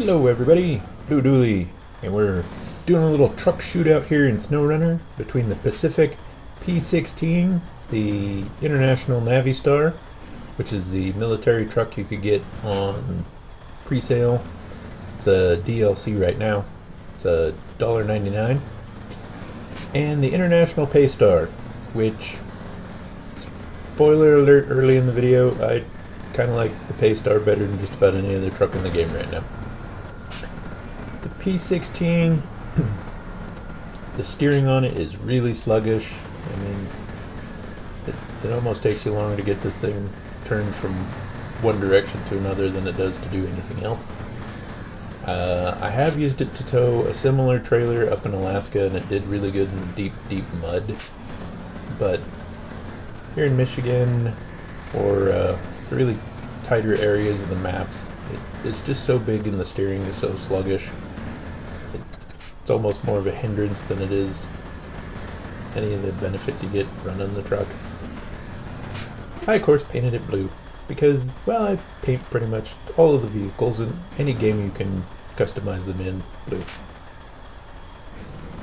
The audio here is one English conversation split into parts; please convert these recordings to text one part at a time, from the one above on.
Hello everybody, Blue Dooley, and we're doing a little truck shootout here in Snowrunner between the Pacific P16, the International Navistar, which is the military truck you could get on pre-sale. It's a DLC right now. It's a $1.99. And the International Paystar, which, spoiler alert early in the video, I kind of like the Paystar better than just about any other truck in the game right now. The P16, the steering on it is really sluggish. I mean, it almost takes you longer to get this thing turned from one direction to another than it does to do anything else. I have used it to tow a similar trailer up in Alaska, and it did really good in the deep mud. But here in Michigan, or really tighter areas of the maps, it's just so big and the steering is so sluggish. It's almost more of a hindrance than it is any of the benefits you get running the truck. I, of course, painted it blue because, well, I paint pretty much all of the vehicles in any game you can customize them in blue.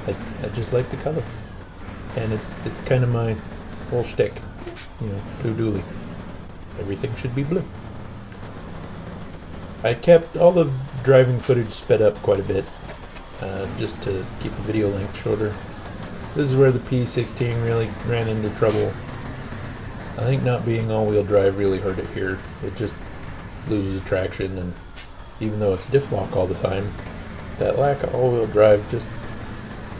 I just like the color, and it's kind of my whole shtick, you know, Blue Dooley. Everything should be blue. I kept all the driving footage sped up quite a bit, just to keep the video length shorter. This is where the P16 really ran into trouble. I think not being all-wheel drive really hurt it here. It just loses traction, and even though it's diff lock all the time, that lack of all-wheel drive just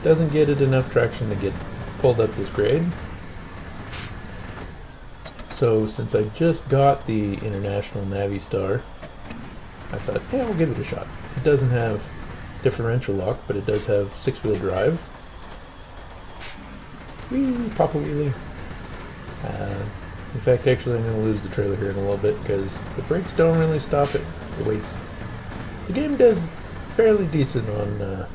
doesn't get it enough traction to get pulled up this grade. So since I just got the International Navistar, I thought, yeah, I'll give it a shot. It doesn't have differential lock, but it does have 6-wheel drive. Whee, pop a wheelie. In fact, actually, I'm going to lose the trailer here in a little bit because the brakes don't really stop it. The weights. The game does fairly decent on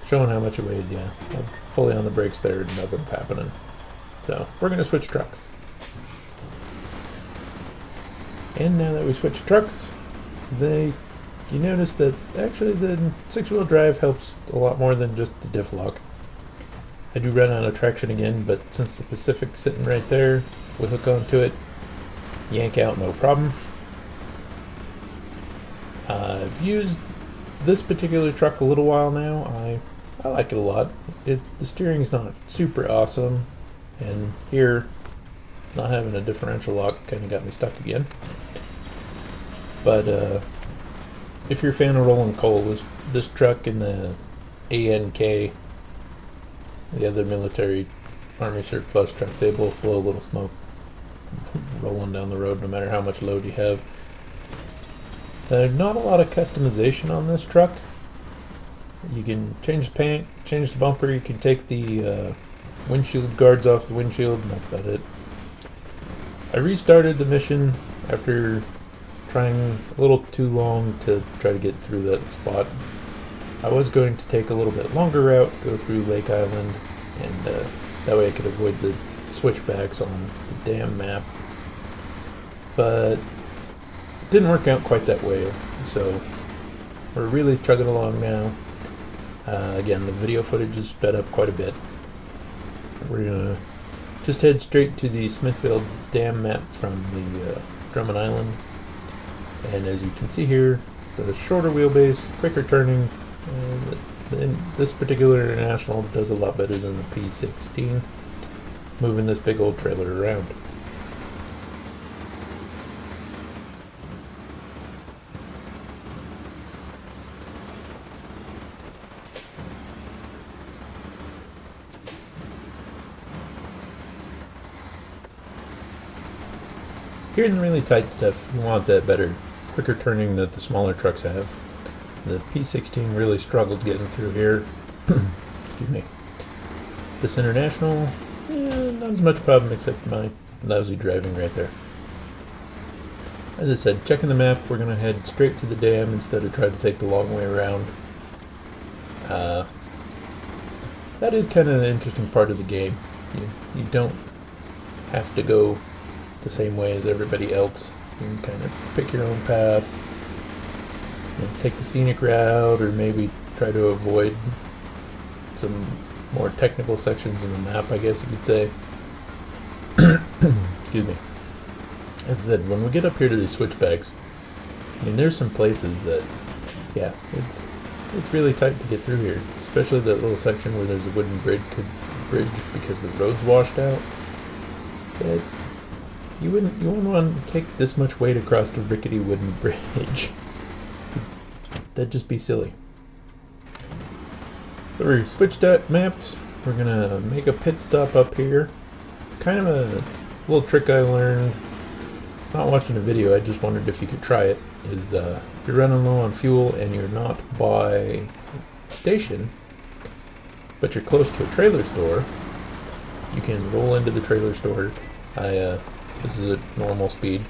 showing how much it weighs. Yeah, I'm fully on the brakes there and nothing's happening. So we're going to switch trucks. And now that we switched trucks, you notice that actually the 6-wheel drive helps a lot more than just the diff lock. I do run out of traction again, but since the Pacific's sitting right there, we hook onto it, yank out, no problem. I've used this particular truck a little while now. I like it a lot. The steering's not super awesome, and here, not having a differential lock kind of got me stuck again. But if you're a fan of rolling coal, this truck and the ANK, the other military Army surplus truck, they both blow a little smoke rolling down the road no matter how much load you have. There's not a lot of customization on this truck. You can change the paint, change the bumper, you can take the windshield guards off the windshield, and that's about it. I restarted the mission after trying a little too long to try to get through that spot. I was going to take a little bit longer route, go through Lake Island, and that way I could avoid the switchbacks on the damn map. But it didn't work out quite that way, so we're really chugging along now. Again, the video footage is sped up quite a bit. We're gonna just head straight to the Smithfield Dam map from the Drummond Island. And as you can see here, the shorter wheelbase, quicker turning, and this particular International does a lot better than the P16, moving this big old trailer around. Here in the really tight stuff, you want that better, quicker turning that the smaller trucks have. The P16 really struggled getting through here. Excuse me. This International, not as much problem except my lousy driving right there. As I said, checking the map, we're going to head straight to the dam instead of try to take the long way around. That is kind of an interesting part of the game. You don't have to go the same way as everybody else. You can kind of pick your own path. take the scenic route, or maybe try to avoid some more technical sections in the map, I guess you could say. Excuse me. As I said, when we get up here to these switchbacks, I mean, there's some places that, yeah, it's really tight to get through here, especially that little section where there's a wooden bridge because the road's washed out. That you wouldn't want to take this much weight across a rickety wooden bridge. That'd just be silly. So we switched at maps. We're gonna make a pit stop up here. It's kind of a little trick I learned. Not watching a video, I just wondered if you could try it. Is if you're running low on fuel and you're not by a station, but you're close to a trailer store, you can roll into the trailer store. This is at normal speed,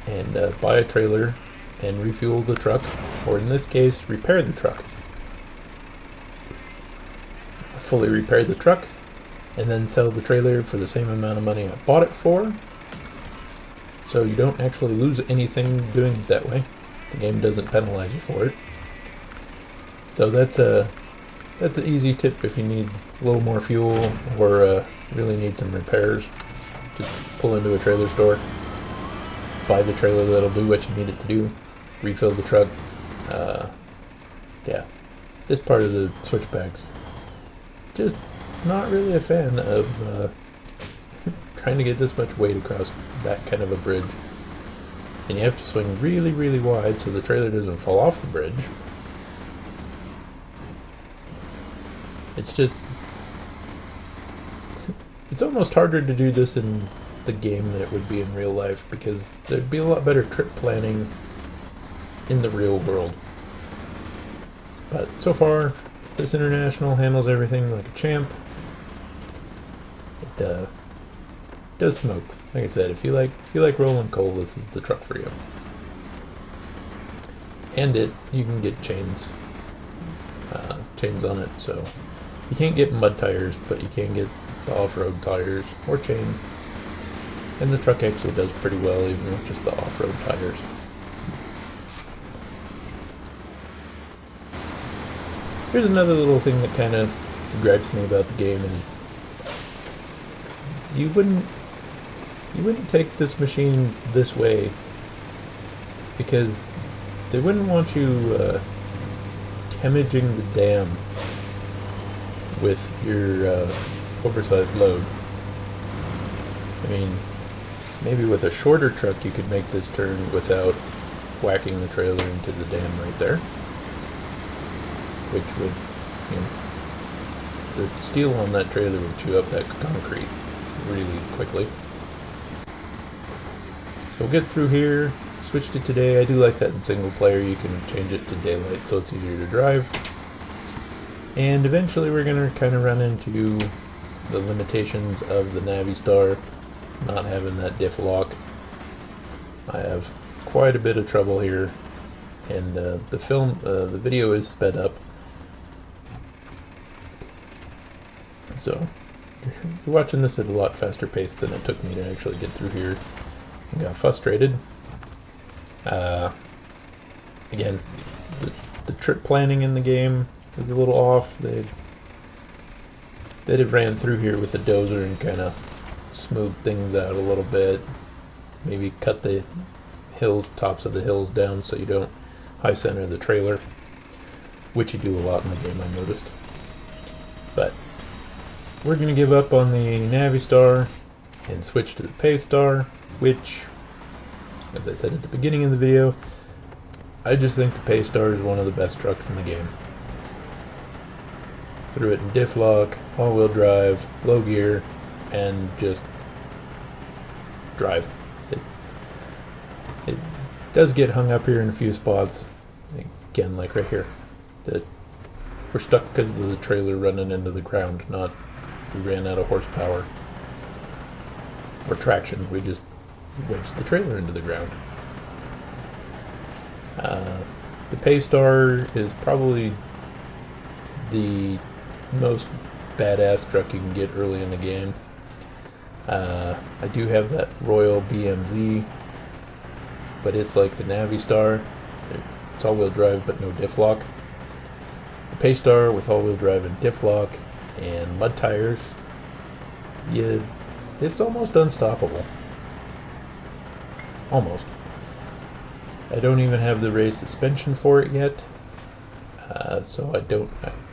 and buy a trailer and refuel the truck, or in this case, repair the truck. Fully repair the truck, and then sell the trailer for the same amount of money I bought it for. So you don't actually lose anything doing it that way. The game doesn't penalize you for it. So that's an easy tip if you need a little more fuel or really need some repairs. Just pull into a trailer store, buy the trailer that'll do what you need it to do, refill the truck. Yeah, this part of the switchbacks, just not really a fan of trying to get this much weight across that kind of a bridge. And you have to swing really, really wide so the trailer doesn't fall off the bridge. It's just, it's almost harder to do this in the game than it would be in real life, because there'd be a lot better trip planning in the real world. But so far, this International handles everything like a champ. It does smoke. Like I said, if you like rolling coal, this is the truck for you. And you can get chains on it, so you can't get mud tires, but you can get the off-road tires or chains. And the truck actually does pretty well even with just the off-road tires. Here's another little thing that kind of gripes me about the game is you wouldn't take this machine this way because they wouldn't want you damaging the dam with your oversized load. I mean, maybe with a shorter truck you could make this turn without whacking the trailer into the dam right there, which would, the steel on that trailer would chew up that concrete really quickly. So we'll get through here. Switched it today. I do like that in single player. You can change it to daylight so it's easier to drive. And eventually we're going to kind of run into the limitations of the Navistar not having that diff lock. I have quite a bit of trouble here, and the video is sped up. So you're watching this at a lot faster pace than it took me to actually get through here, and got frustrated. Again, the trip planning in the game is a little off. They'd have ran through here with a dozer and kind of smoothed things out a little bit. Maybe cut the tops of the hills down so you don't high center the trailer, which you do a lot in the game, I noticed. But we're going to give up on the Navistar and switch to the Paystar, which, as I said at the beginning of the video, I just think the Paystar is one of the best trucks in the game. Threw it in diff lock, all-wheel drive, low gear, and just drive. It does get hung up here in a few spots. Again, like right here. We're stuck because of the trailer running into the ground, not we ran out of horsepower or traction. We just wedged the trailer into the ground. The Paystar is probably the most badass truck you can get early in the game. I do have that Royal BMZ but it's like the Navistar. It's all-wheel drive but no diff lock. The Paystar with all-wheel drive and diff lock and mud tires. Yeah, it's almost unstoppable. Almost. I don't even have the raised suspension for it yet, so I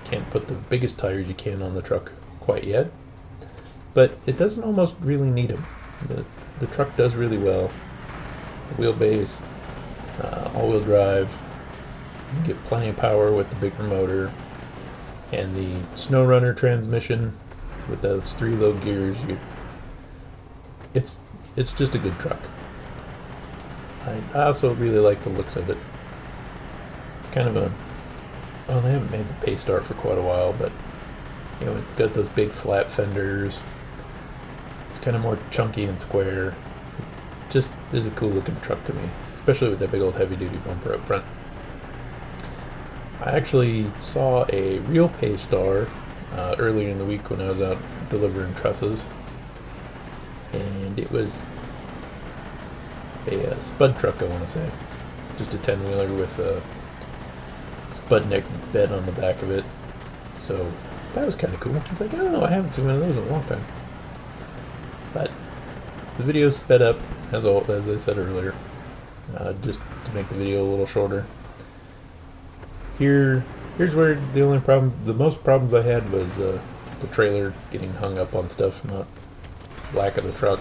can't put the biggest tires you can on the truck quite yet. But it doesn't almost really need them. The truck does really well. The wheelbase, all-wheel drive. You can get plenty of power with the bigger motor, and the Snowrunner transmission with those 3 low gears. It's just a good truck. I also really like the looks of it. It's kind of well, they haven't made the Paystar for quite a while, but you know, it's got those big flat fenders. It's kind of more chunky and square. It just is a cool looking truck to me, especially with that big old heavy duty bumper up front. I actually saw a real Paystar earlier in the week when I was out delivering trusses, and it was a spud truck, I want to say. Just a 10-wheeler with a spud neck bed on the back of it. So that was kind of cool. I was like, oh, I haven't seen one of those in a long time. But the video sped up, as I said earlier, just to make the video a little shorter. Here's where the most problems I had was the trailer getting hung up on stuff, not lack of the truck.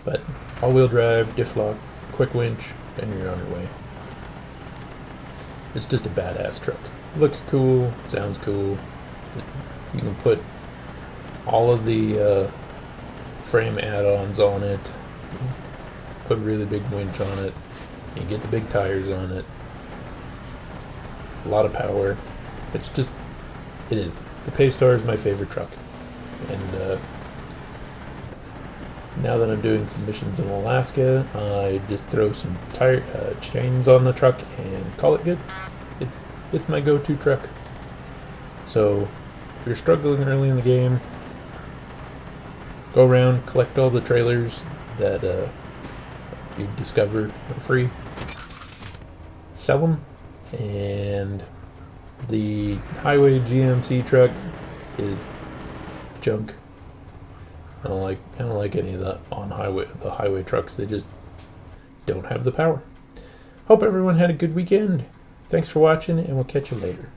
But all-wheel drive, diff lock, quick winch, and you're on your way. It's just a badass truck. Looks cool, sounds cool. You can put all of the frame add-ons on it. Put a really big winch on it. You get the big tires on it. A lot of power. It is. The Paystar is my favorite truck. And now that I'm doing some missions in Alaska, I just throw some tire chains on the truck and call it good. It's my go-to truck. So if you're struggling early in the game, go around, collect all the trailers that you discover for free, sell them, and the highway GMC truck is junk. I don't like any of the highway trucks. They just don't have the power. Hope everyone had a good weekend. Thanks for watching, and we'll catch you later.